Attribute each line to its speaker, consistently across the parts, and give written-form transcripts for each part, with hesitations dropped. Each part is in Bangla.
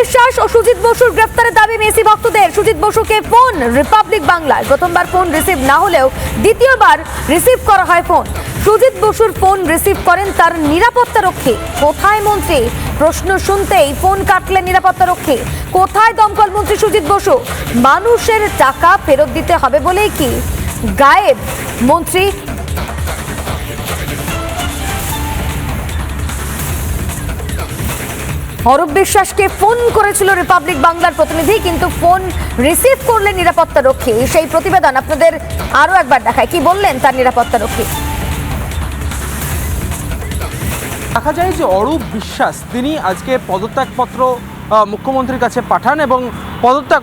Speaker 1: বিশ্বাস ও সুজিত বসুর গ্রেফতারের দাবি মেসি ভক্তদের। সুজিত বসুকে ফোন রিপাবলিক বাংলায়। প্রথমবার ফোন রিসিভ না হলেও দ্বিতীয়বার রিসিভ করা হয় ফোন। সুজিত বসুর ফোন রিসিভ করেন তার নিরাপত্তা রক্ষী। কোথায় মন্ত্রী? প্রশ্ন শুনতেই ফোন কাটলেন নিরাপত্তা রক্ষী। কোথায় দমকল মন্ত্রী সুজিত বসু? মানুষের টাকা ফেরত দিতে হবে বলেই কি গায়েব মন্ত্রী? অরূপ বিশ্বাসকে ফোন করেছিল রিপাবলিক বাংলার প্রতিনিধি, কিন্তু ফোন রিসিভ করলেন নিরাপত্তা রক্ষী। সেই প্রতিবেদন আপনাদের আরো একবার দেখায়। কি বললেন তার নিরাপত্তা রক্ষী?
Speaker 2: দেখা যায় যে অরূপ বিশ্বাস তিনি আজকে পদত্যাগপত্র মুখ্যমন্ত্রীর কাছে পাঠান এবং পদত্যাগ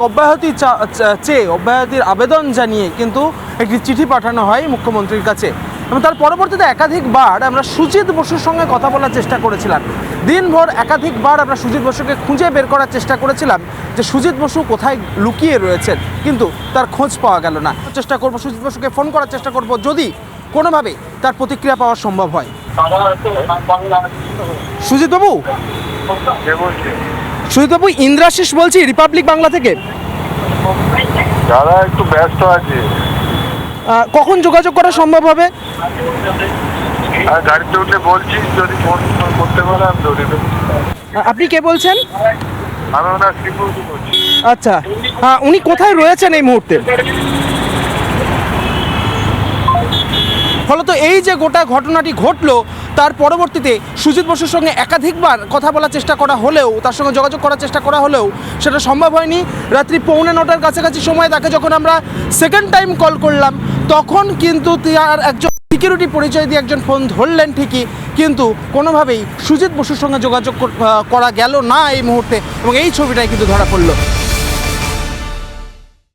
Speaker 2: অব্যাহতির আবেদন জানিয়ে কিন্তু একটি চিঠি পাঠানো হয় মুখ্যমন্ত্রীর কাছে। এবং তার পরবর্তীতে একাধিকবার আমরা সুজিত বসুর সঙ্গে কথা বলার চেষ্টা করেছিলাম। দিনভর একাধিকবার আমরা সুজিত বসুকে খুঁজে বের করার চেষ্টা করেছিলাম যে সুজিত বসু কোথায় লুকিয়ে রয়েছেন, কিন্তু তার খোঁজ পাওয়া গেল না। চেষ্টা করব, সুজিত বসুকে ফোন করার চেষ্টা করব যদি কোনোভাবে তার প্রতিক্রিয়া পাওয়া সম্ভব হয়। সুজিত বাবু, সুজিত বাবু, ইন্দ্রাশিস বলছি রিপাবলিক বাংলা থেকে।
Speaker 3: দাদা একটু ব্যস্ত আছে।
Speaker 2: কখন যোগাযোগ করা সম্ভব হবে?
Speaker 3: আর গাড়িতে উঠে বলছি, যদি ফোন করতে পারে আমি ধরে দেবো।
Speaker 2: আপনি কে বলছেন?
Speaker 3: আমি ওনার সিকিউরিটি বলছি।
Speaker 2: আচ্ছা, উনি কোথায় রয়েছেন এই মুহূর্তে? ফলত এই যে গোটা ঘটনাটি ঘটলো তার পরবর্তীতে সুজিত বসুর সঙ্গে একাধিকবার কথা বলার চেষ্টা করা হলেও, তার সঙ্গে যোগাযোগ করার চেষ্টা করা হলেও সেটা সম্ভব হয়নি। রাত্রি 8:45 কাছাকাছি সময় তাকে যখন আমরা সেকেন্ড টাইম কল করলাম তখন কিন্তু তার একজন সিকিউরিটি পরিচয় দিয়ে একজন ফোন ধরলেন ঠিকই, কিন্তু কোনোভাবেই সুজিত বসুর সঙ্গে যোগাযোগ করা গেল না এই মুহূর্তে, এবং এই ছবিটাই কিন্তু ধরা পড়লো।